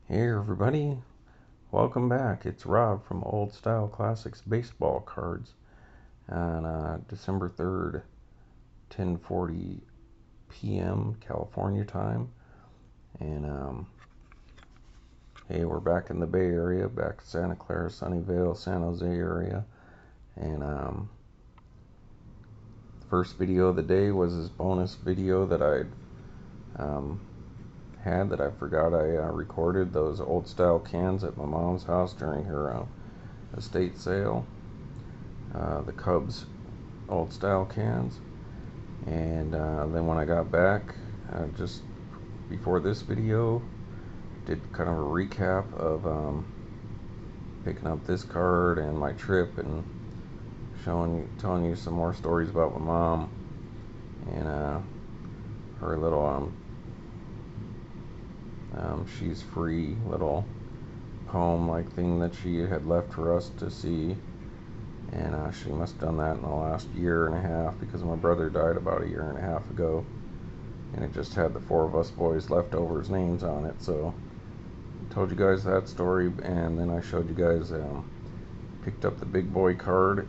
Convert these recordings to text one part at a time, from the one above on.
Hey everybody, welcome back. It's Rob from Old Style Classics Baseball Cards on December 3rd, 10:40 p.m. California time. And hey, we're back in the Bay Area, back in Santa Clara, Sunnyvale, San Jose area. And the first video of the day was this bonus video that um, had that I forgot I recorded, those old style cans at my mom's house during her estate sale. The Cubs old style cans. And then when I got back, just before this video, did kind of a recap of picking up this card and my trip, and telling you some more stories about my mom and her little she's free little poem like thing that she had left for us to see. And she must have done that in the last year and a half, because my brother died about a year and a half ago, and it just had the four of us boys leftovers names on it. So I told you guys that story, and then I showed you guys picked up the big boy card,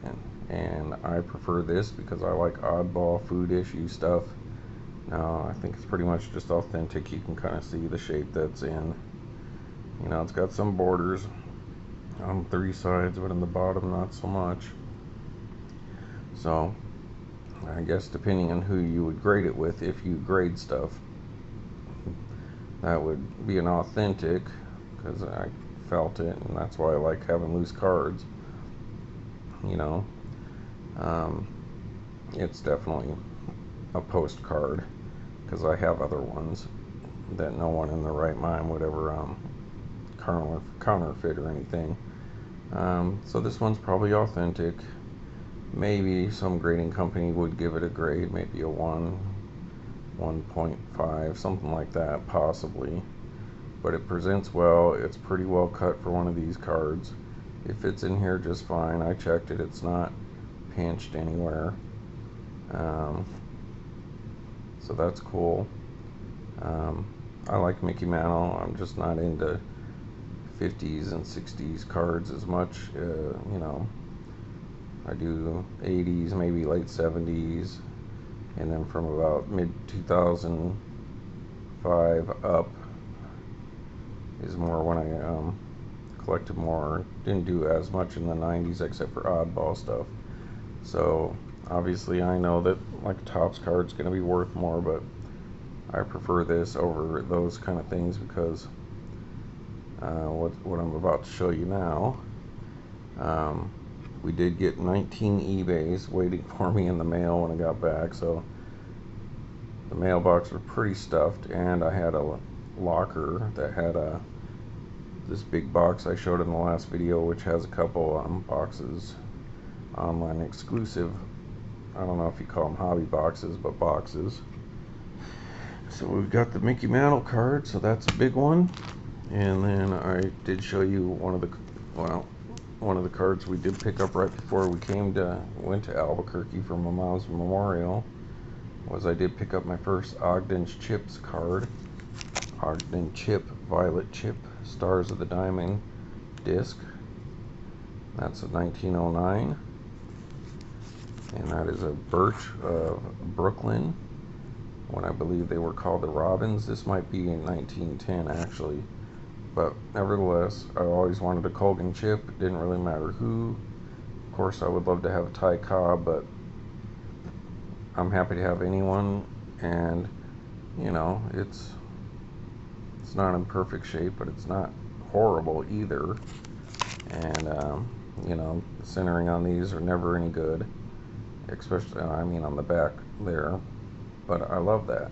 and I prefer this because I like oddball food issue stuff. Now I think it's pretty much just authentic. You can kind of see the shape that's in. You know, it's got some borders on three sides, but in the bottom not so much. So I guess depending on who you would grade it with, if you grade stuff, that would be an authentic, because I felt it, and that's why I like having loose cards. You know, it's definitely a postcard, because I have other ones that no one in their right mind would ever counterfeit or anything. So this one's probably authentic. Maybe some grading company would give it a grade, maybe a 1, 1.5, something like that, possibly. But it presents well. It's pretty well cut for one of these cards. It fits in here just fine. I checked it. It's not pinched anywhere. So that's cool. I like Mickey Mantle. I'm just not into 50s and 60s cards as much. You know, I do 80s, maybe late 70s, and then from about mid 2005 up is more when I collected more. Didn't do as much in the 90s except for oddball stuff. So obviously I know that like Topps card's going to be worth more, but I prefer this over those kind of things because what I'm about to show you now. We did get 19 eBays waiting for me in the mail when I got back, so the mailbox was pretty stuffed, and I had a locker that had this big box I showed in the last video, which has a couple boxes, online exclusive. I don't know if you call them hobby boxes, but boxes. So we've got the Mickey Mantle card, so that's a big one. And then I did show you one of the cards we did pick up right before we went to Albuquerque for my mom's memorial. I did pick up my first Ogden's Chips card. Ogden Chip, Violet Chip, Stars of the Diamond disc. That's a 1909. And that is a Birch of Brooklyn, when I believe they were called the Robins. This might be in 1910 actually. But nevertheless, I always wanted a Colgan chip. It didn't really matter who. Of course, I would love to have a Ty Cobb, but I'm happy to have anyone. And you know, it's not in perfect shape, but it's not horrible either. And you know, the centering on these are never any good, especially on the back there. But I love that.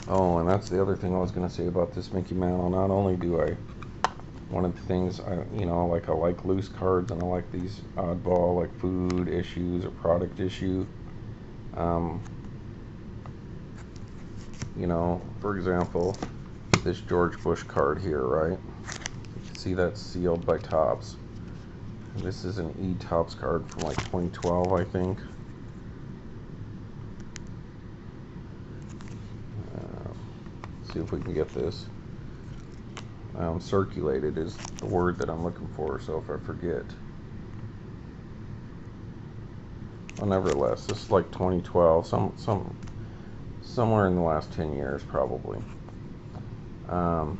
Oh, and that's the other thing I was going to say about this Mickey Mantle. Not only do one of the things I like loose cards, and I like these oddball, like food issues or product issue. You know, for example, this George Bush card here, right? You can see that's sealed by Topps. This is an E-Topps card from like 2012, I think. See if we can get this. circulated is the word that I'm looking for, so if I forget. Well, nevertheless, this is like 2012, somewhere in the last 10 years probably. Well,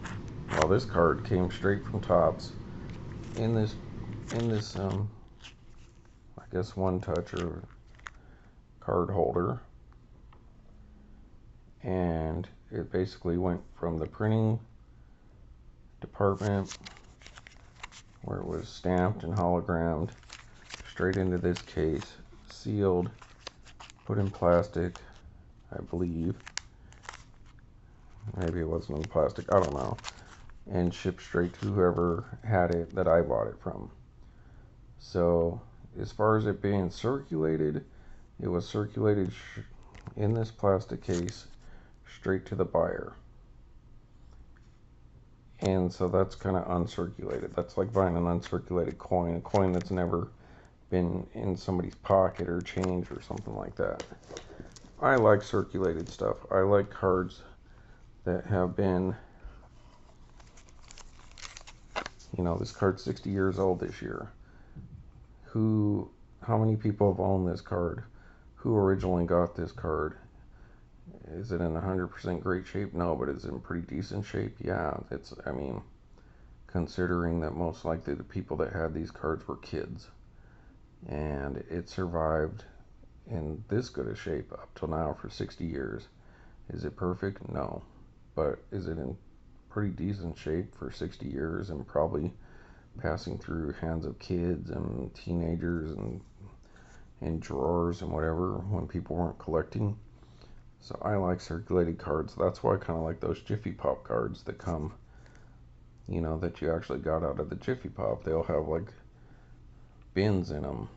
this card came straight from Topps in this I guess one touch or card holder, and it basically went from the printing department where it was stamped and hologrammed straight into this case, sealed, put in plastic, I believe. Maybe it wasn't in plastic, I don't know. And shipped straight to whoever had it that I bought it from. So, as far as it being circulated, it was circulated in this plastic case straight to the buyer. And so that's kind of uncirculated. That's like buying an uncirculated coin, a coin that's never been in somebody's pocket or change or something like that. I like circulated stuff. I like cards that have been, you know, this card's 60 years old this year. How many people have owned this card? Who originally got this card? Is it in 100% great shape? No, but it's in pretty decent shape. Yeah, I mean, considering that most likely the people that had these cards were kids, and it survived in this good a shape up till now for 60 years. Is it perfect? No, but is it in pretty decent shape for 60 years and probably passing through hands of kids and teenagers and in drawers and whatever when people weren't collecting? So I like circulated cards. That's why I kind of like those Jiffy Pop cards that come, you know, that you actually got out of the Jiffy Pop. They'll have like bins in them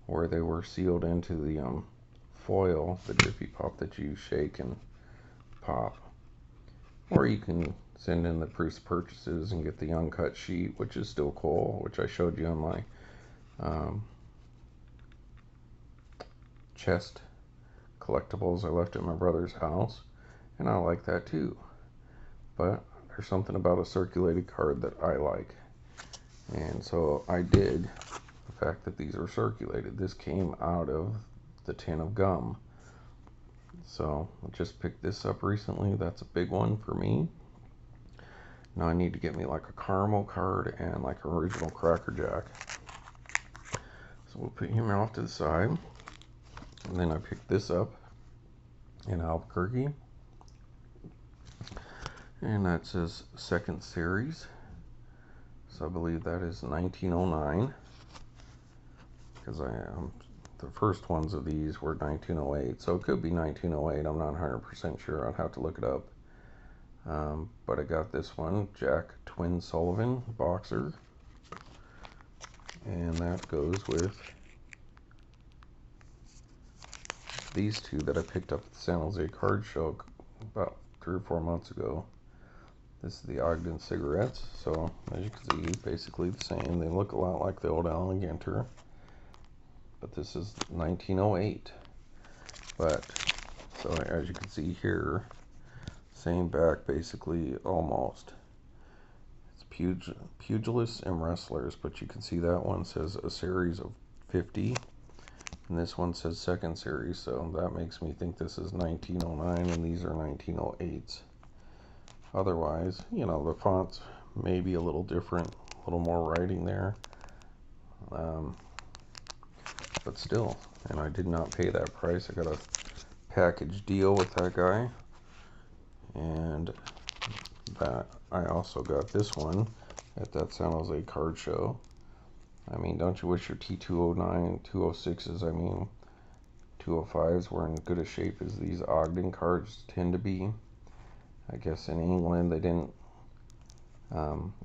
where they were sealed into the foil, the Jiffy Pop that you shake and pop. Or you can send in the purchases and get the uncut sheet, which is still cool, which I showed you on my chest collectibles I left at my brother's house, and I like that too. But there's something about a circulated card that I like, and so I dig the fact that these are circulated. This came out of the tin of gum, so I just picked this up recently. That's a big one for me. Now I need to get me like a caramel card and like an original Cracker Jack. So we'll put him off to the side. And then I picked this up in Albuquerque, and that says second series, so I believe that is 1909, because the first ones of these were 1908, so it could be 1908. I'm not 100% sure. I'd have to look it up. But I got this one, Jack Twin Sullivan boxer, and that goes with these two that I picked up at the San Jose card show about 3 or 4 months ago. This is the Ogden cigarettes, so as you can see, basically the same. They look a lot like the old Alligator, but this is 1908. But so as you can see here, same back basically almost. It's pugilists and wrestlers, but you can see that one says a series of 50. And this one says second series, so that makes me think this is 1909 and these are 1908s. Otherwise, you know, the fonts may be a little different, a little more writing there. But still, and I did not pay that price. I got a package deal with that guy. And that I also got this one at that San Jose card show. I mean, don't you wish your T209, 206s, I mean, 205s were in good a shape as these Ogden cards tend to be? I guess in England they didn't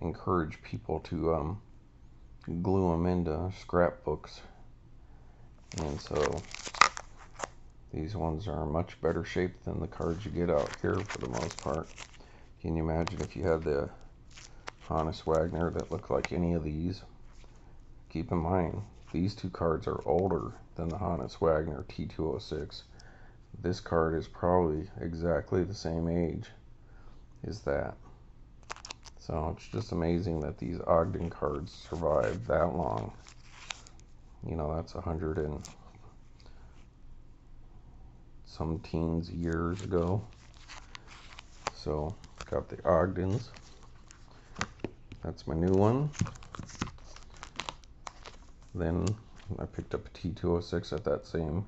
encourage people to glue them into scrapbooks. And so these ones are in much better shape than the cards you get out here for the most part. Can you imagine if you had the Hannes Wagner that looked like any of these? Keep in mind, these two cards are older than the Hannes Wagner T206. This card is probably exactly the same age as that. So it's just amazing that these Ogden cards survived that long. You know, that's 100 and some teens years ago. So got the Ogdens. That's my new one. Then I picked up a T206 at that same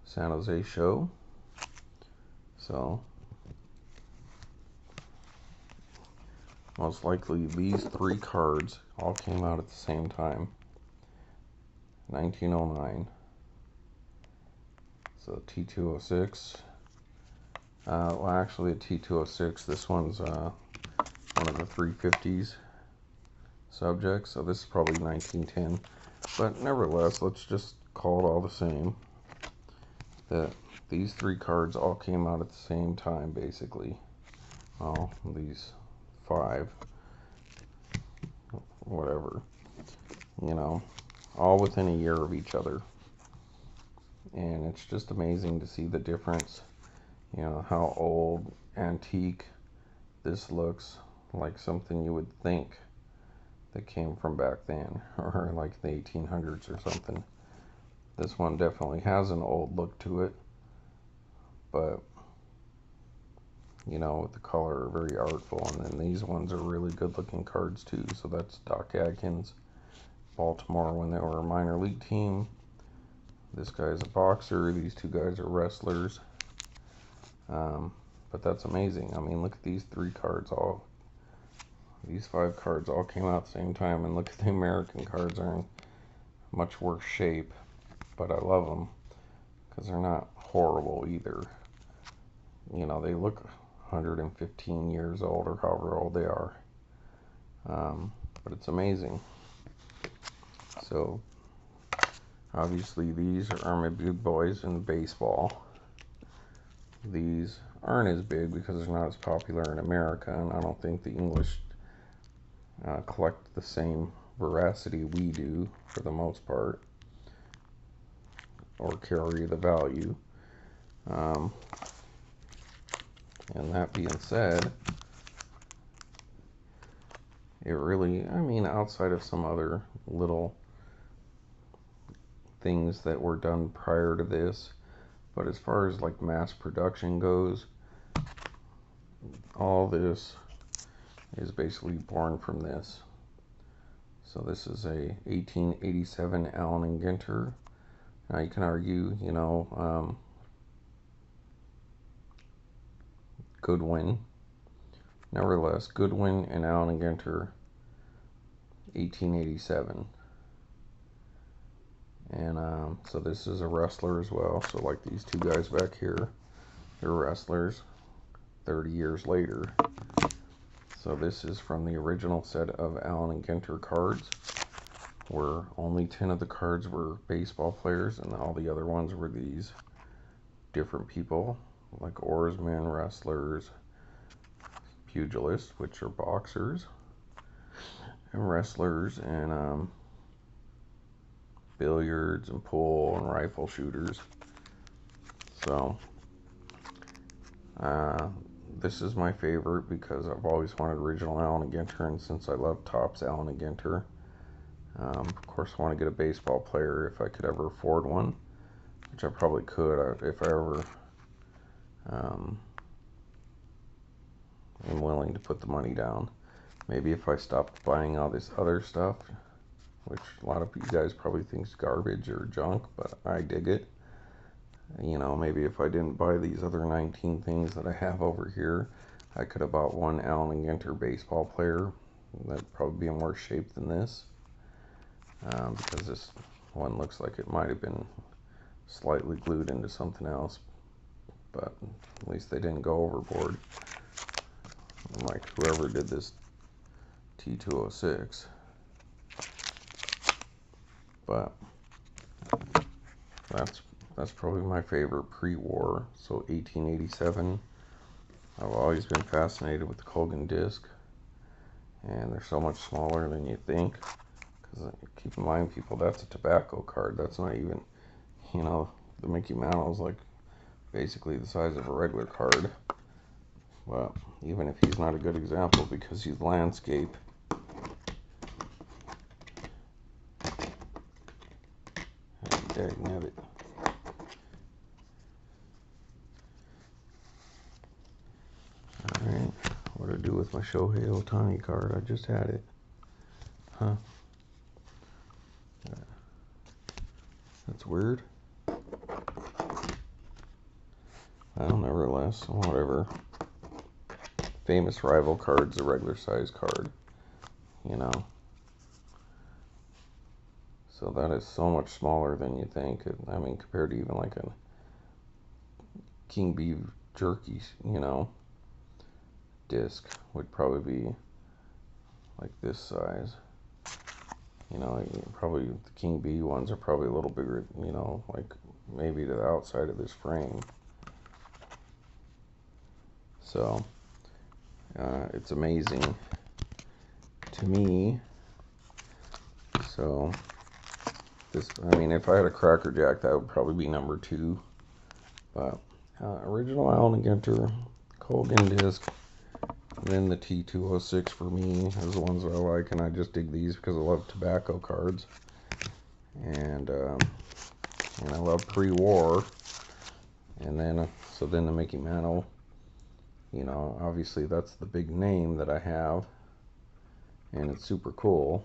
San Jose show. So most likely these three cards all came out at the same time. 1909. So T206. Well, actually a T206. This one's one of the 350s subjects. So this is probably 1910. But nevertheless, let's just call it all the same. That these three cards all came out at the same time, basically. Well, these five, whatever, you know, all within a year of each other. And it's just amazing to see the difference, you know, how old, antique this looks, like something you would think that came from back then, or like the 1800s or something. This one definitely has an old look to it, but you know, with the color, very artful. And then these ones are really good looking cards too. So that's Doc Adkins, Baltimore, when they were a minor league team. This guy's a boxer. These two guys are wrestlers. But that's amazing. I mean, look at these three cards. These five cards all came out at the same time. And look at the American cards are in much worse shape. But I love them because they're not horrible either. You know, they look 115 years old or however old they are. But it's amazing. So obviously these are my big boys in baseball. These aren't as big because they're not as popular in America, and I don't think the English collect the same veracity we do for the most part, or carry the value. And that being said, it really, I mean, outside of some other little things that were done prior to this, but as far as like mass production goes, all this is basically born from this. So this is a 1887 Allen and Ginter. Now you can argue, you know, Goodwin. Nevertheless, Goodwin and Allen and Ginter, 1887. And so this is a wrestler as well. So like these two guys back here, they're wrestlers 30 years later. So this is from the original set of Allen and Ginter cards, where only 10 of the cards were baseball players and all the other ones were these different people, like oarsmen, wrestlers, pugilists, which are boxers, and wrestlers, and billiards and pool and rifle shooters. So this is my favorite because I've always wanted original Allen and Ginter, and since I love Topps Allen and Ginter, of course I want to get a baseball player if I could ever afford one, which I probably could if I ever am willing to put the money down. Maybe if I stopped buying all this other stuff, which a lot of you guys probably think is garbage or junk, but I dig it. You know, maybe if I didn't buy these other 19 things that I have over here, I could have bought one Allen and Ginter baseball player. That'd probably be in worse shape than this, because this one looks like it might have been slightly glued into something else, but at least they didn't go overboard, like whoever did this T206. But that's probably my favorite pre-war. So 1887. I've always been fascinated with the Colgan disc, and they're so much smaller than you think. Because keep in mind, people, that's a tobacco card. That's not even, you know, the Mickey Mantle is like basically the size of a regular card, Well, even if he's not a good example because he's landscape. Dagnabbit. Alright, what do I do with my Shohei Ohtani card? I just had it. Huh. That's weird. Well, nevertheless, whatever. Famous rival card's a regular size card, you know. So that is so much smaller than you think. I mean, compared to even like a King Beef jerky, you know, disc would probably be like this size. You know, probably the King Bee ones are probably a little bigger, you know, like maybe to the outside of this frame. So, it's amazing to me. So, this, I mean, if I had a Cracker Jack, that would probably be number 2. But, original Allen Ginter, Colgan disc, and then the T206 for me is the ones that I like, and I just dig these because I love tobacco cards. And I love pre-war. And then, so then the Mickey Mantle, you know, obviously that's the big name that I have, and it's super cool.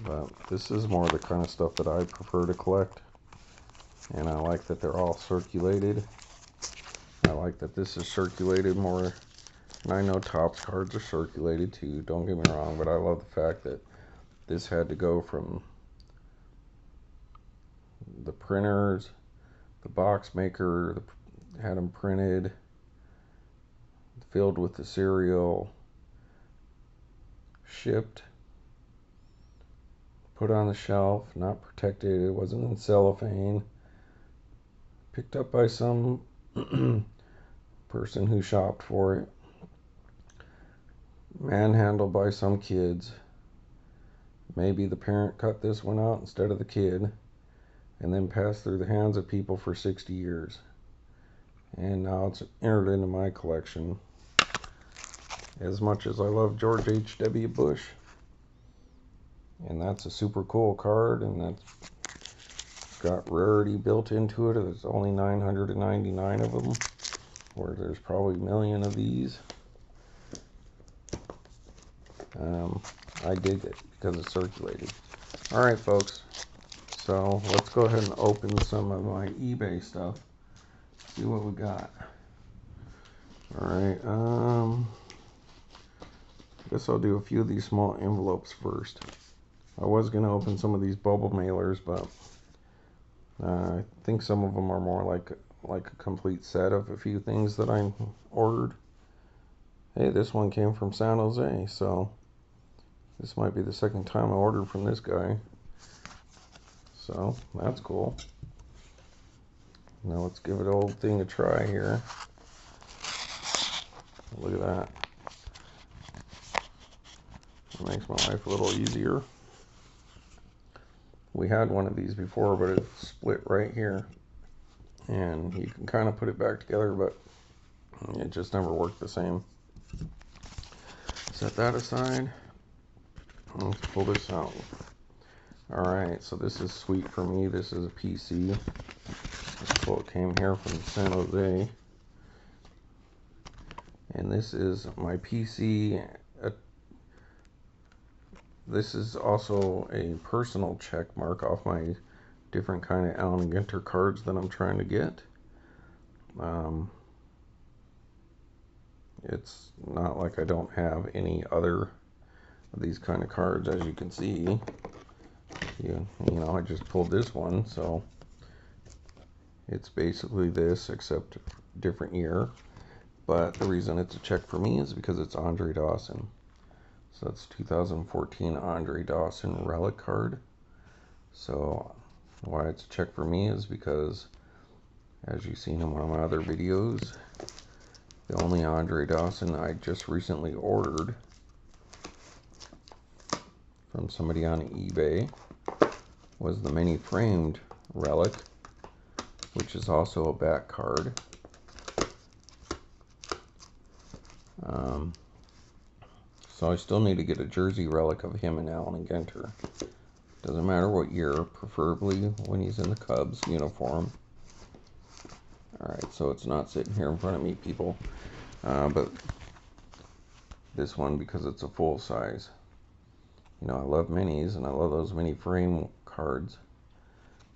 But this is more the kind of stuff that I prefer to collect, and I like that they're all circulated. I like that this is circulated more, and I know Topps cards are circulated too, don't get me wrong, but I love the fact that this had to go from the printers, the box maker, had them printed, filled with the cereal, shipped, put on the shelf, not protected, it wasn't in cellophane, picked up by some person who shopped for it, manhandled by some kids. Maybe the parent cut this one out instead of the kid, and then passed through the hands of people for 60 years. And now it's entered into my collection. As much as I love George H.W. Bush, and that's a super cool card, and that's got rarity built into it. There's only 999 of them, where there's probably a million of these. I dig it because it's circulated. Alright folks, so let's go ahead and open some of my eBay stuff, see what we got. Alright, I guess I'll do a few of these small envelopes first. I was going to open some of these bubble mailers, but I think some of them are more like a complete set of a few things that I ordered. Hey, this one came from San Jose, so this might be the second time I ordered from this guy. So, that's cool. Now let's give it old thing a try here. Look at that. It makes my life a little easier. We had one of these before, but it split right here. And you can kind of put it back together, but it just never worked the same. Set that aside. Let's pull this out. Alright, so this is sweet for me. This is a PC. This quote came here from San Jose. And this is my PC. This is also a personal check mark off my different kind of Allen Ginter cards that I'm trying to get. It's not like I don't have any other of these kind of cards, as you can see. You know, I just pulled this one, so it's basically this except different year. But the reason it's a check for me is because it's Andre Dawson. So that's 2014 Andre Dawson relic card. So why it's a check for me is because, as you've seen in one of my other videos, the only Andre Dawson I just recently ordered from somebody on eBay was the mini framed relic, which is also a back card. Um, so I still need to get a jersey relic of him and Allen Ginter. Doesn't matter what year, preferably when he's in the Cubs uniform. Alright, so it's not sitting here in front of me, people. But this one, because it's a full size. You know, I love minis, and I love those mini frame cards.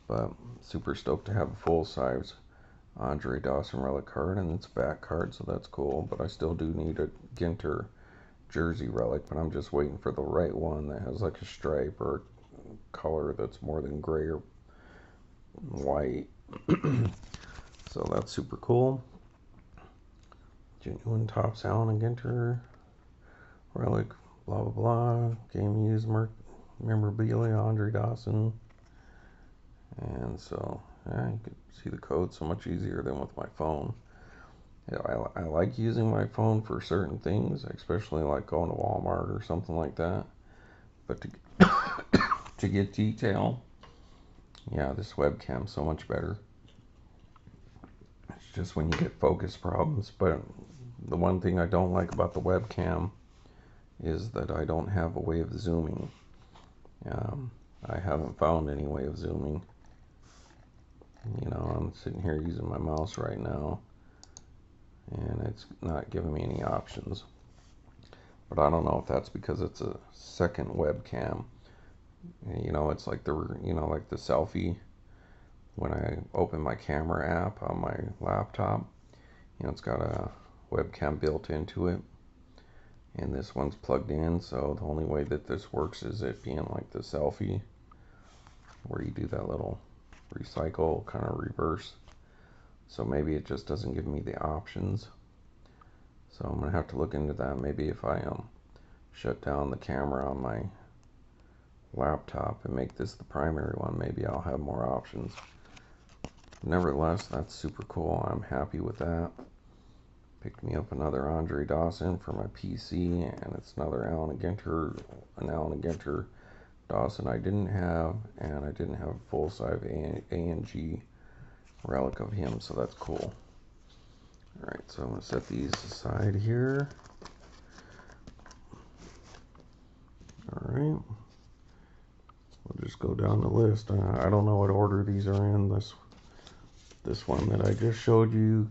But super stoked to have a full size Andre Dawson relic card, and it's a back card, so that's cool. But I still do need a Ginter jersey relic, but I'm just waiting for the right one that has like a stripe or a color that's more than gray or white. So that's super cool. Genuine Topps Allen Ginter relic, blah blah blah. Game used memorabilia, Andre Dawson. And so, yeah, you can see the code so much easier than with my phone. Yeah, I like using my phone for certain things, especially like going to Walmart or something like that. But to get detail, yeah, this webcam's so much better. It's just when you get focus problems. But the one thing I don't like about the webcam is that I don't have a way of zooming. I haven't found any way of zooming. You know, I'm sitting here using my mouse right now, and it's not giving me any options. But I don't know if that's because it's a second webcam. You know, it's like like the selfie. When I open my camera app on my laptop, you know, it's got a webcam built into it, and this one's plugged in. So the only way that this works is it being like the selfie, where you do that little recycle kind of reverse. So maybe it just doesn't give me the options. So I'm gonna have to look into that. Maybe if I shut down the camera on my laptop and make this the primary one, maybe I'll have more options. Nevertheless, that's super cool. I'm happy with that. Picked me up another Andre Dawson for my PC, and it's another an Allen Ginter Dawson I didn't have, and I didn't have a full-size A&G relic of him, so that's cool. Alright, so I'm going to set these aside here. Alright. We'll just go down the list. I don't know what order these are in. This one that I just showed you,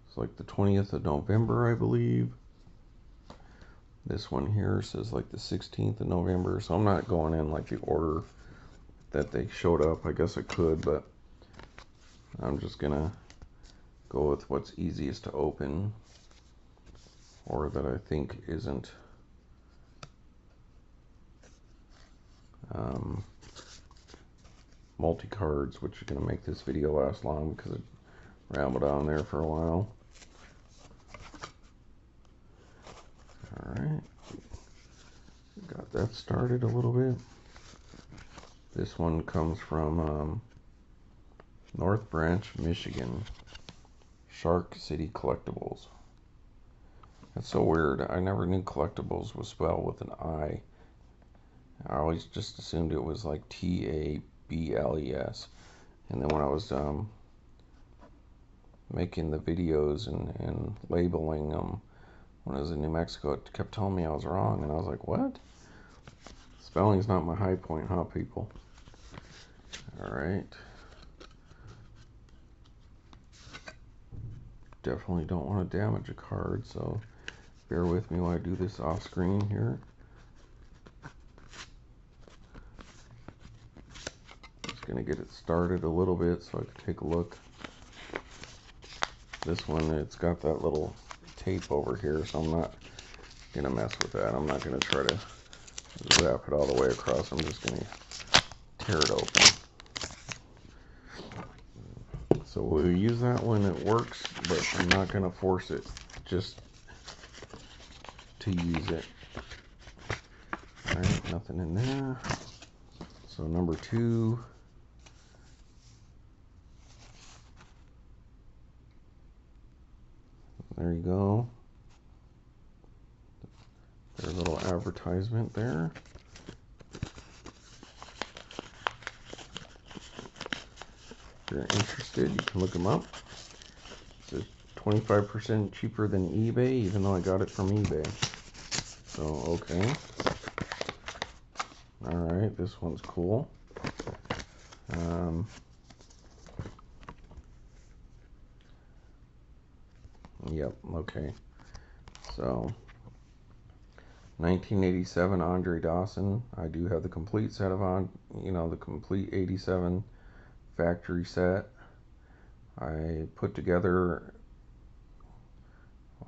it's like the 20th of November, I believe. This one here says like the 16th of November, so I'm not going in like the order that they showed up. I guess I could, but I'm just gonna go with what's easiest to open, or that I think isn't multi-cards, which is gonna make this video last long because it rambled on there for a while. Alright, got that started a little bit. This one comes from North Branch, Michigan. Shark City Collectibles. That's so weird. I never knew collectibles was spelled with an I. I always just assumed it was like Tables. And then when I was making the videos and labeling them when I was in New Mexico, it kept telling me I was wrong, and I was like, what? Spelling's not my high point, huh, people? Alright. Definitely don't want to damage a card, so bear with me while I do this off screen here. Just gonna get it started a little bit so I can take a look. This one, it's got that little tape over here, so I'm not gonna mess with that. I'm not gonna try to wrap it all the way across. I'm just gonna tear it open. So we'll use that when it works, but I'm not gonna force it just to use it. Alright, nothing in there. So number 2. There you go. There's a little advertisement there. If you're interested, you can look them up. It says 25% cheaper than eBay, even though I got it from eBay. So, okay. Alright, this one's cool. Yep, okay. So, 1987 Andre Dawson. I do have the complete set of the complete 87 factory set. I put together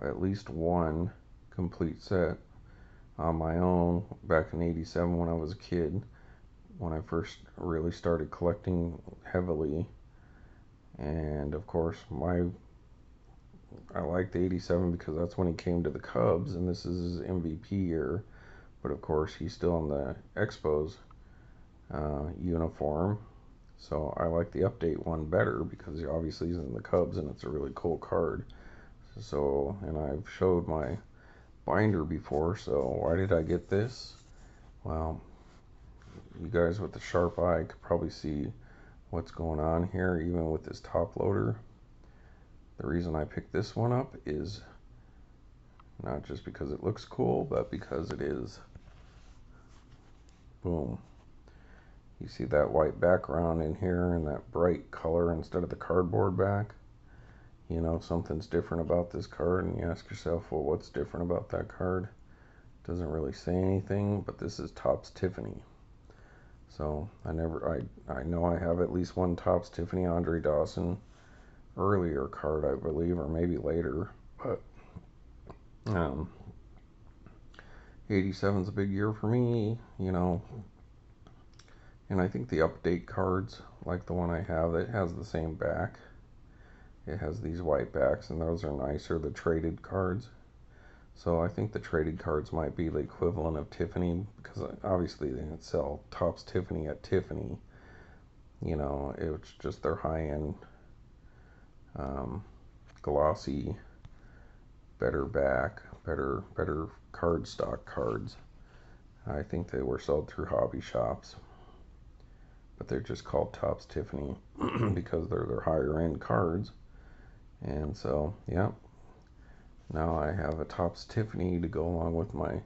at least one complete set on my own back in 87 when I was a kid, when I first really started collecting heavily. And of course, I liked 87 because that's when he came to the Cubs, and this is his MVP year. But of course, he's still in the Expos uniform. So I like the update one better because obviously he's in the Cubs and it's a really cool card. So, and I've showed my binder before, so why did I get this? Well, you guys with the sharp eye could probably see what's going on here, even with this top loader. The reason I picked this one up is not just because it looks cool, but because it is. Boom. You see that white background in here and that bright color instead of the cardboard back? You know, something's different about this card, and you ask yourself, well, what's different about that card? Doesn't really say anything, but this is Topps Tiffany. So I know I have at least one Topps Tiffany Andre Dawson earlier card, I believe, or maybe later, but 87's a big year for me, you know. And I think the update cards, like the one I have, it has the same back. It has these white backs, and those are nicer, the traded cards. So I think the traded cards might be the equivalent of Tiffany, because obviously they didn't sell Topps Tiffany at Tiffany. You know, it's just their high-end, glossy, better back, better cardstock cards. I think they were sold through hobby shops, but they're just called Topps Tiffany because they're their higher end cards. And so, yeah, now I have a Topps Tiffany to go along with my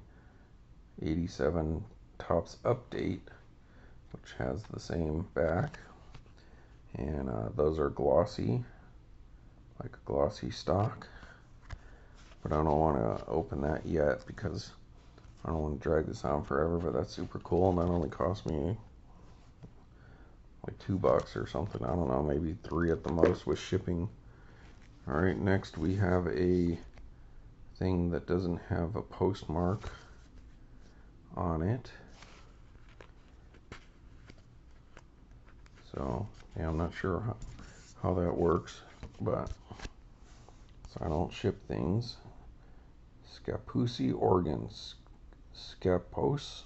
87 Topps Update, which has the same back, and those are glossy, like a glossy stock. But I don't want to open that yet because I don't want to drag this on forever. But that's super cool, and that only cost me like $2 or something. I don't know, maybe 3 at the most with shipping. All right, next we have a thing that doesn't have a postmark on it. So yeah, I'm not sure how that works, but so I don't ship things. Scappoose, Oregon. Scappoose.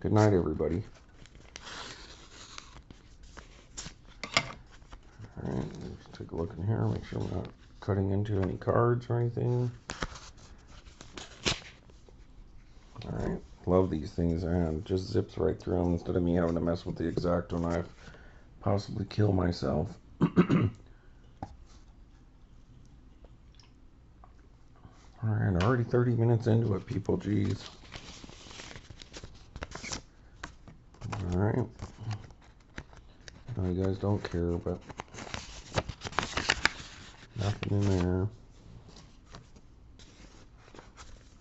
Good night, everybody. Alright, let's take a look in here, make sure I'm not cutting into any cards or anything. Alright, love these things, and just zips right through them instead of me having to mess with the X-Acto knife, possibly kill myself. Alright, already 30 minutes into it, people, jeez. Alright. I know you guys don't care, but nothing in there.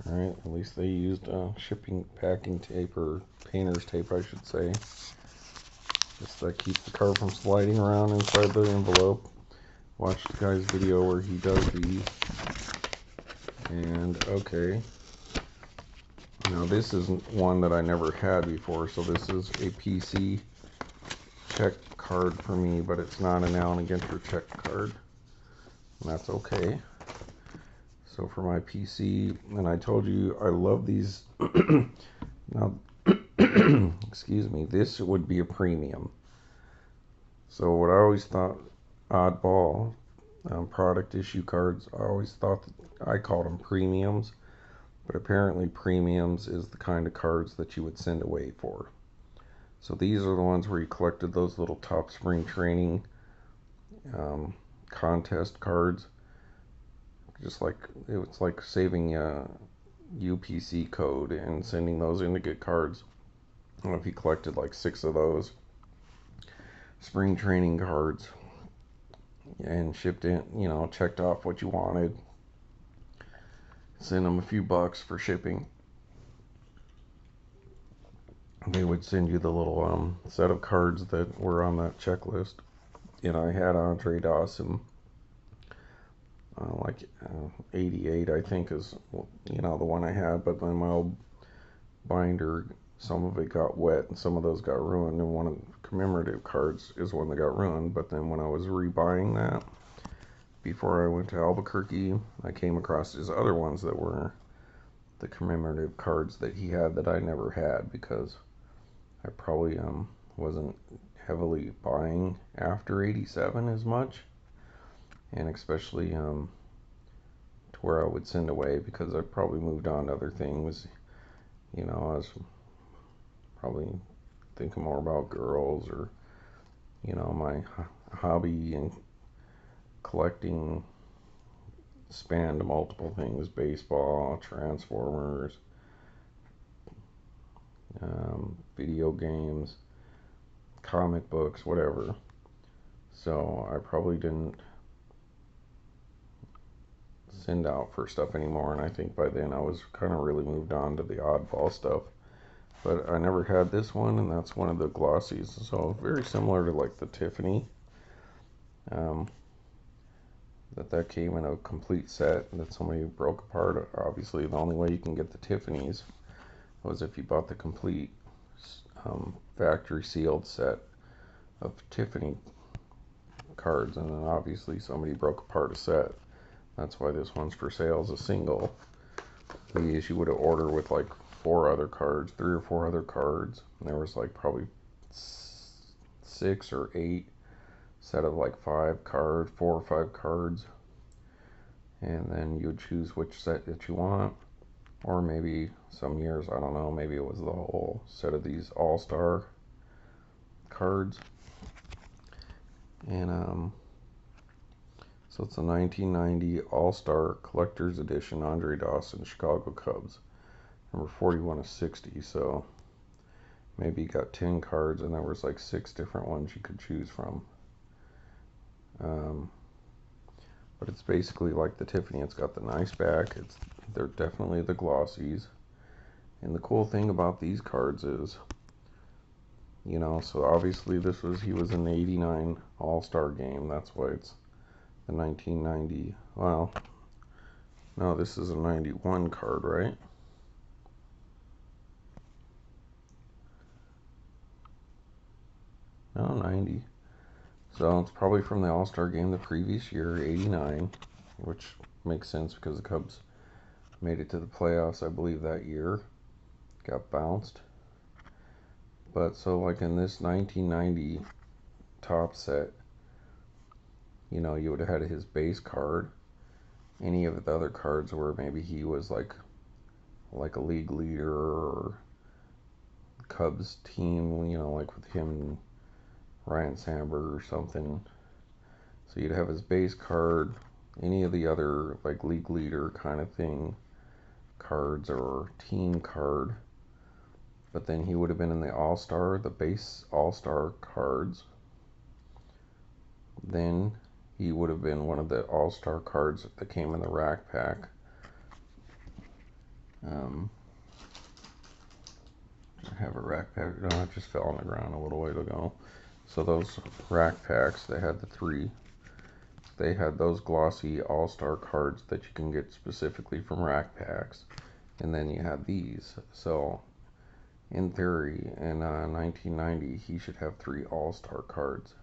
Alright, at least they used shipping packing tape, or painter's tape, I should say. Just that keeps the card from sliding around inside the envelope. Watch the guy's video where he does these. And okay. Now this isn't one that I never had before, so this is a PC check card for me, but it's not an Allen & Ginter check card. And that's okay. So for my PC, and I told you I love these. Now, excuse me, this would be a premium. So what I always thought, oddball product issue cards, I always thought that I called them premiums, but apparently premiums is the kind of cards that you would send away for. So these are the ones where you collected those little top spring training contest cards. Just like it was like saving a UPC code and sending those in to get cards. I don't know if you collected like 6 of those spring training cards and shipped in, checked off what you wanted, send them a few bucks for shipping. They would send you the little set of cards that were on that checklist. And I had Andre Dawson, 88, I think, is the one I had. But then my old binder, some of it got wet and some of those got ruined. And one of the commemorative cards is one that got ruined. But then when I was rebuying that, before I went to Albuquerque, I came across his other ones that were the commemorative cards that he had that I never had, because I probably wasn't heavily buying after 87 as much, and especially to where I would send away, because I probably moved on to other things. I was probably thinking more about girls, or my hobby and collecting spanned multiple things: baseball, Transformers, video games, comic books, whatever. So I probably didn't send out for stuff anymore, and I think by then I was kind of really moved on to the oddball stuff. But I never had this one, and that's one of the glossies. So very similar to like the Tiffany. That came in a complete set that somebody broke apart. Obviously, the only way you can get the Tiffany's was if you bought the complete factory sealed set of Tiffany cards, and then obviously somebody broke apart a set. That's why this one's for sale as a single. These you would have ordered with like 4 other cards, 3 or 4 other cards, and there was like probably 6 or 8 set of like 5 cards, 4 or 5 cards, and then you would choose which set that you want. Or maybe some years, I don't know, maybe it was the whole set of these all-star cards. And so it's a 1990 All-Star Collector's Edition Andre Dawson Chicago Cubs, number 41 of 60. So maybe you got 10 cards and there was like 6 different ones you could choose from. But it's basically like the Tiffany. It's got the nice back. They're definitely the glossies. And the cool thing about these cards is, so obviously he was in the 89 All-Star game. That's why it's the 1990. Well, no, this is a 91 card, right? No, 90. So it's probably from the All-Star game the previous year, 89, which makes sense because the Cubs made it to the playoffs, I believe, that year. Got bounced. But so like in this 1990 top set, you would have had his base card. Any of the other cards where maybe he was like a league leader, or Cubs team, like with him and Ryan Sandberg or something. So you'd have his base card, any of the other like league leader kind of thing cards, or team card. But then he would have been in the All-Star, the base All-Star cards. Then he would have been one of the All-Star cards that came in the rack pack. I have a rack pack. No, it just fell on the ground a little while ago. So those rack packs, they had those glossy All-Star cards that you can get specifically from rack packs. And then you had these. So in theory, in 1990, he should have 3 All-Star cards.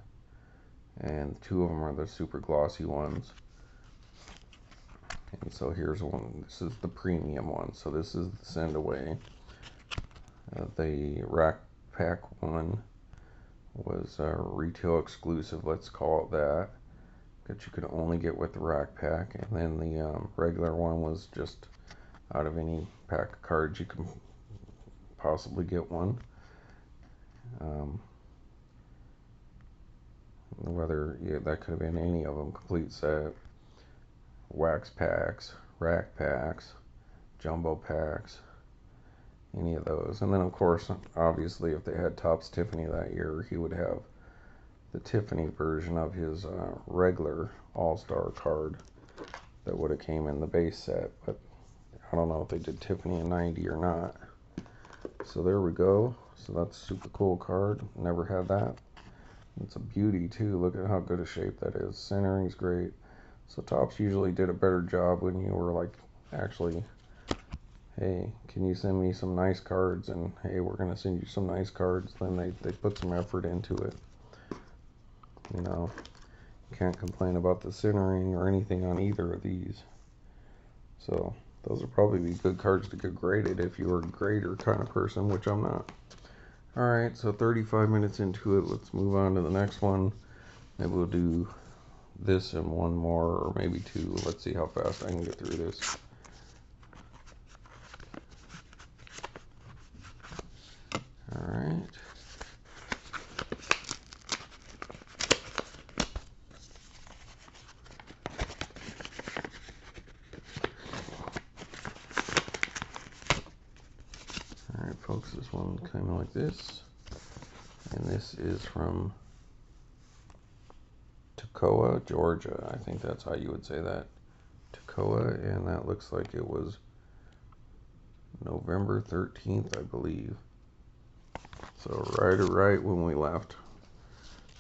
And 2 of them are the super glossy ones. And so here's one. This is the premium one. So this is the send away. The rack pack one was retail exclusive, let's call it that you could only get with the rack pack. And then the regular one was just out of any pack of cards you can possibly get one. Whether, yeah, that could have been any of them, complete set, wax packs, rack packs, jumbo packs, any of those. And then of course, obviously, if they had Topps Tiffany that year, he would have the Tiffany version of his regular All-Star card that would have came in the base set. But I don't know if they did Tiffany in 90 or not. So there we go. So that's a super cool card. Never had that. It's a beauty too. Look at how good a shape that is. Centering's great. So Topps usually did a better job when you were like, actually, hey, can you send me some nice cards? And hey, we're gonna send you some nice cards. Then they put some effort into it. You know, can't complain about the centering or anything on either of these. So those would probably be good cards to get graded if you were a grader kind of person, which I'm not. Alright, so 35 minutes into it, let's move on to the next one. Maybe we'll do this and one more, or maybe two. Let's see how fast I can get through this. Alright. Alright folks, this one came like this. And this is from Toccoa, Georgia. I think that's how you would say that. Toccoa, and that looks like it was November 13th, I believe. So right when we left,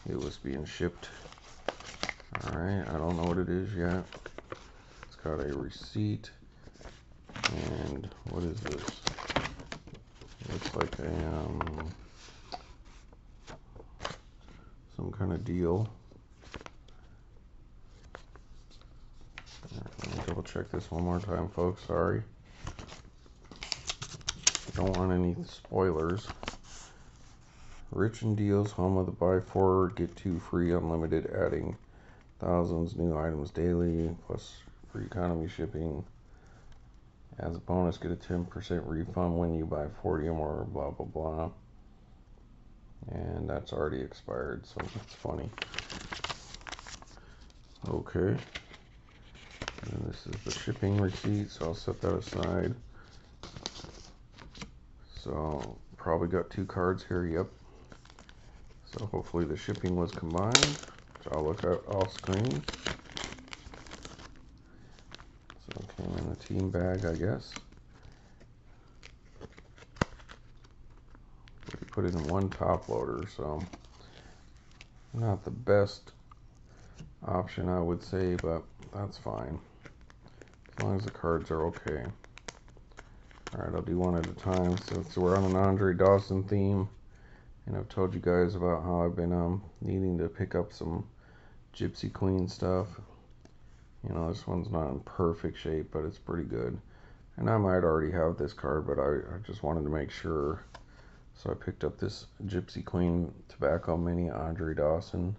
it was being shipped. Alright, I don't know what it is yet. It's got a receipt. And what is this? Looks like a some kind of deal. Right, let me double check this one more time, folks. Sorry. Don't want any spoilers. Rich in deals, home of the buy four, get two free unlimited, adding thousands new items daily, plus free economy shipping. As a bonus, get a 10% refund when you buy 40 or more, blah, blah, blah. And that's already expired, so that's funny. Okay. And this is the shipping receipt, so I'll set that aside. So, probably got two cards here, yep. So hopefully the shipping was combined, which I'll look at off screen. So it came in the team bag, I guess. We put it in one top loader, so not the best option, I would say, but that's fine. As long as the cards are okay. Alright, I'll do one at a time since we're on an Andre Dawson theme. And I've told you guys about how I've been needing to pick up some Gypsy Queen stuff. You know, this one's not in perfect shape, but it's pretty good. And I might already have this card, but I just wanted to make sure. So I picked up this Gypsy Queen Tobacco Mini Andre Dawson.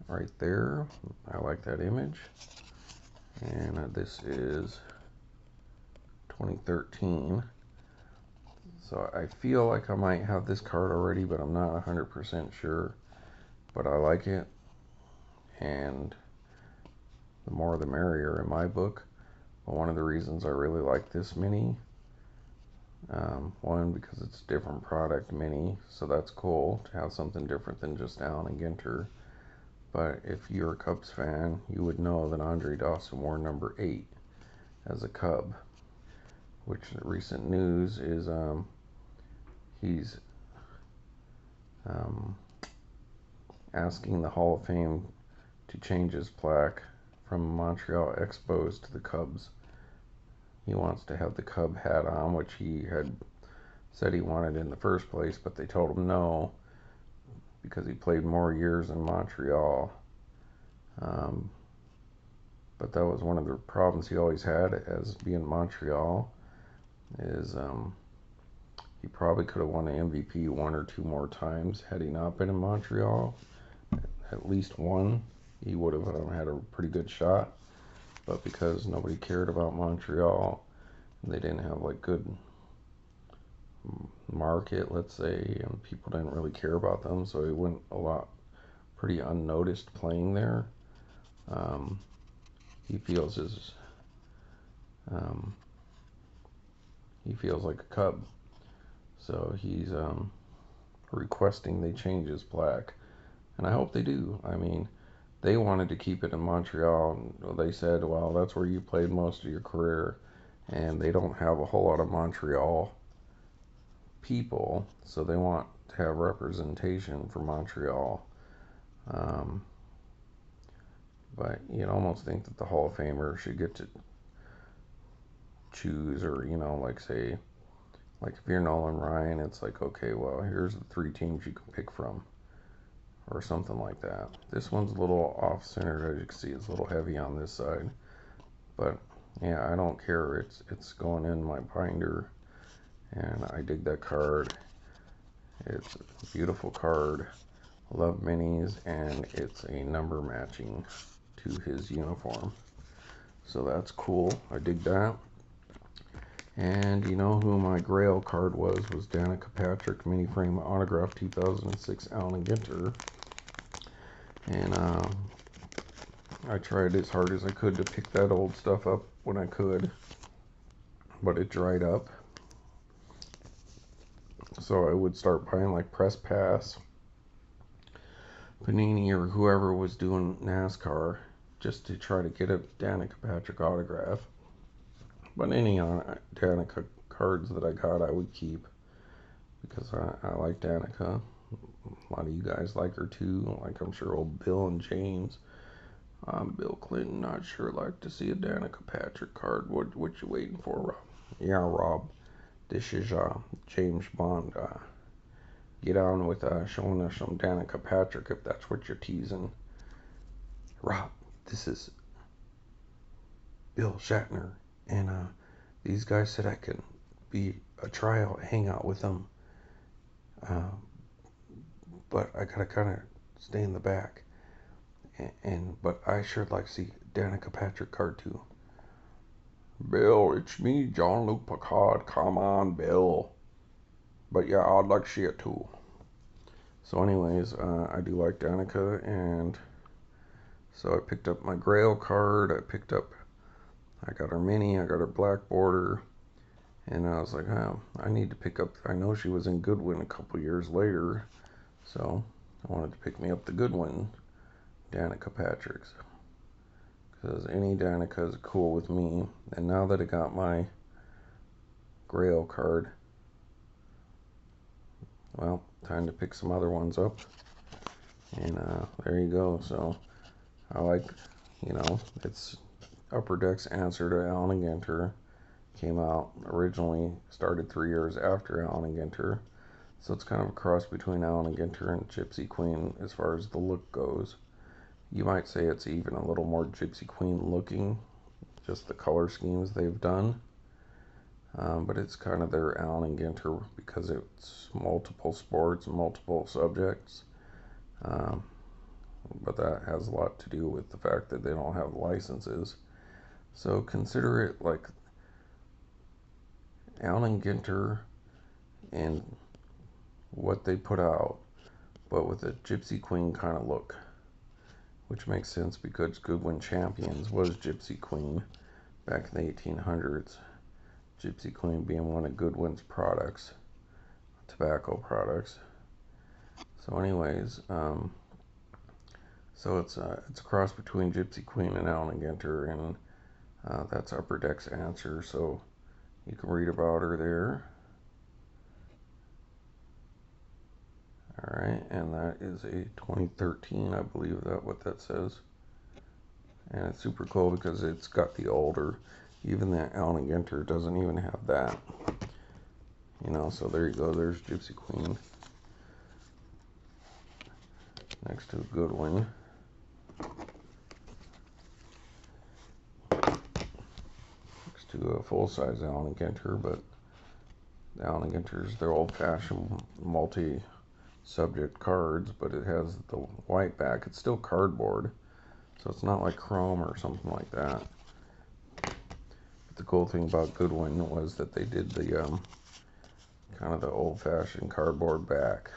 Right there. I like that image. And this is 2013. So I feel like I might have this card already, but I'm not 100% sure. But I like it. And the more the merrier in my book. But one of the reasons I really like this mini, one, because it's a different product mini, so that's cool to have something different than just Allen and Ginter. But if you're a Cubs fan, you would know that Andre Dawson wore number 8 as a Cub, which recent news is he's asking the Hall of Fame to change his plaque from Montreal Expos to the Cubs. He wants to have the Cub hat on, which he had said he wanted in the first place, but they told him no because he played more years in Montreal. But that was one of the problems he always had as being Montreal, is he probably could have won the MVP one or two more times had he not been in Montreal. At least one, he would have had a pretty good shot. But because nobody cared about Montreal, and they didn't have like good market, let's say, and people didn't really care about them, so he went a lot pretty unnoticed playing there. Um, he feels his um, he feels like a Cub, so he's requesting they change his plaque, and I hope they do. I mean, they wanted to keep it in Montreal. They said, well, that's where you played most of your career, and they don't have a whole lot of Montreal people, so they want to have representation for Montreal. Um, but you'd almost think that the Hall of Famer should get to choose, or, like, say, like if you're Nolan Ryan, it's like, okay, well, here's the 3 teams you can pick from, or something like that. This one's a little off center, as you can see. It's a little heavy on this side, but yeah, I don't care. It's going in my binder, and I dig that card. It's a beautiful card. Love minis, and it's a number matching to his uniform, so that's cool. I dig that. And you know who my Grail card was Danica Patrick mini frame autograph 2006 Allen Ginter. And I tried as hard as I could to pick that old stuff up when I could, but it dried up. So I would start buying like Press Pass, Panini, or whoever was doing NASCAR, just to try to get a Danica Patrick autograph. But any Danica cards that I got, I would keep, because I like Danica. A lot of you guys like her too, like I'm sure old Bill and James. Bill Clinton, not sure, like to see a Danica Patrick card. What you waiting for, Rob? Yeah, Rob. This is James Bond. Get on with showing us some Danica Patrick if that's what you're teasing. Rob, this is Bill Shatner, and these guys said I could be a tryout hangout with them, but I gotta kind of stay in the back. But I sure like to see Danica Patrick card too. Bill, it's me, Jean-Luc Picard. Come on, Bill. But yeah, I'd like to see it too. So anyways, I do like Danica, and so I picked up my Grail card. I got her mini, I got her black border, and I was like, oh, I need to pick up, I know she was in Goodwin a couple years later, so I wanted to pick me up the Goodwin Danica Patrick's, because any Danica is cool with me. And now that I got my Grail card, well, time to pick some other ones up. And there you go. So I like, it's Upper Deck's answer to Allen and Ginter. Came out originally, started 3 years after Allen and Ginter. So it's kind of a cross between Allen and Ginter and Gypsy Queen as far as the look goes. You might say it's even a little more Gypsy Queen looking, just the color schemes they've done. But it's kind of their Allen and Ginter because it's multiple sports, multiple subjects. But that has a lot to do with the fact that they don't have licenses. So consider it like Allen and Ginter and what they put out, but with a Gypsy Queen kind of look. Which makes sense because Goodwin Champions was Gypsy Queen back in the 1800s. Gypsy Queen being one of Goodwin's products, tobacco products. So anyways, so it's a cross between Gypsy Queen and Allen and Ginter, and that's Upper Deck's answer. So you can read about her there. All right, and that is a 2013, I believe what that says. And it's super cool because it's got the older, even the Allen and Ginter doesn't even have that. So there you go, there's Gypsy Queen. Next to Goodwin. Next to a full-size Allen and Ginter, but the Allen and Ginter's their old-fashioned multi-subject cards, but it has the white back. It's still cardboard, so it's not like chrome or something like that. But the cool thing about Goodwin was that they did the kind of the old-fashioned cardboard back.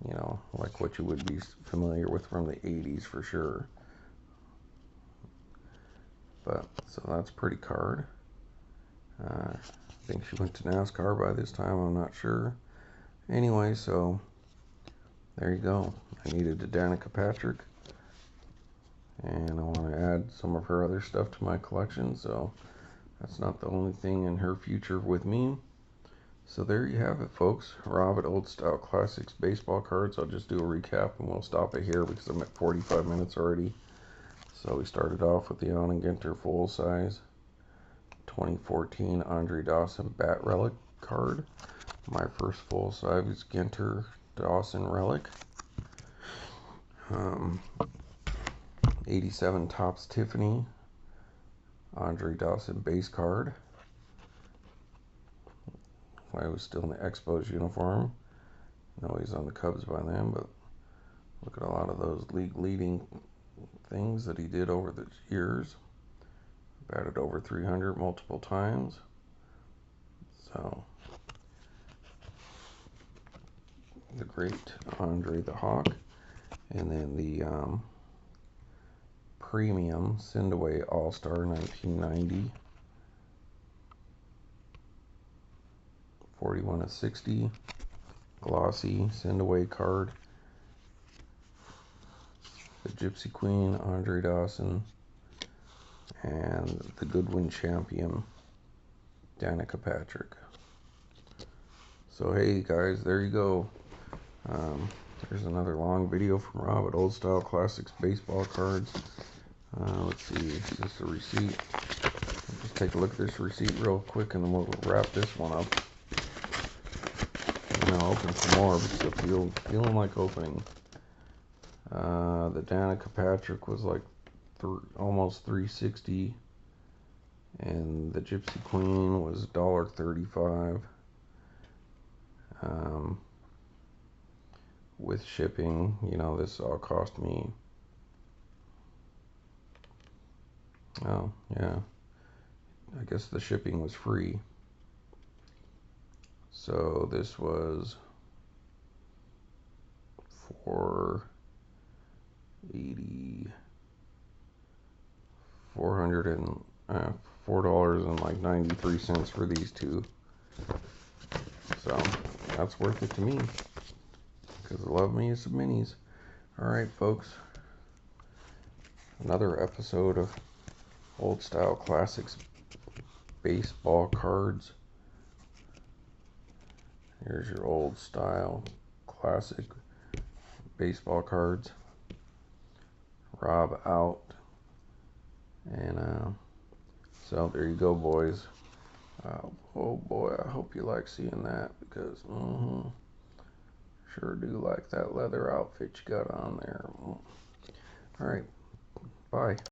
You know, like what you would be familiar with from the 80s for sure. But, so that's a pretty card. I think she went to NASCAR by this time, I'm not sure. Anyway, so there you go. I needed a Danica Patrick, and I want to add some of her other stuff to my collection, so that's not the only thing in her future with me. So there you have it, folks. Rob at Old Style Classics baseball cards. I'll just do a recap and we'll stop it here because I'm at 45 minutes already. So we started off with the Anna Ginter full size 2014 Andre Dawson bat relic card. My first full size Ginter Dawson relic. 87 Topps Tiffany Andre Dawson base card. I was still in the Expos uniform. No, he's on the Cubs by then, but look at a lot of those league leading things that he did over the years. Batted over 300 multiple times. So, the great Andre the Hawk. And then the premium Sendaway All-Star 1990. 41/60. Glossy Sendaway card. The Gypsy Queen Andre Dawson. And the Goodwin Champion Danica Patrick. So hey guys, there you go. There's another long video from Rob at Old Style Classics baseball cards. Let's see, is this a receipt? Just take a look at this receipt real quick and then we'll wrap this one up. And I'll open some more because I feeling like opening. The Danica Patrick was like almost $3.60, and the Gypsy Queen was $1.35. With shipping, you know, this all cost me, oh yeah, I guess the shipping was free. So this was $4.93 for these two. So that's worth it to me because I love me some minis. Alright folks, another episode of Old Style Classics baseball cards. Here's your Old Style Classic baseball cards. Rob out. And so there you go, boys. Oh boy, I hope you like seeing that because sure do like that leather outfit you got on there. Alright, bye.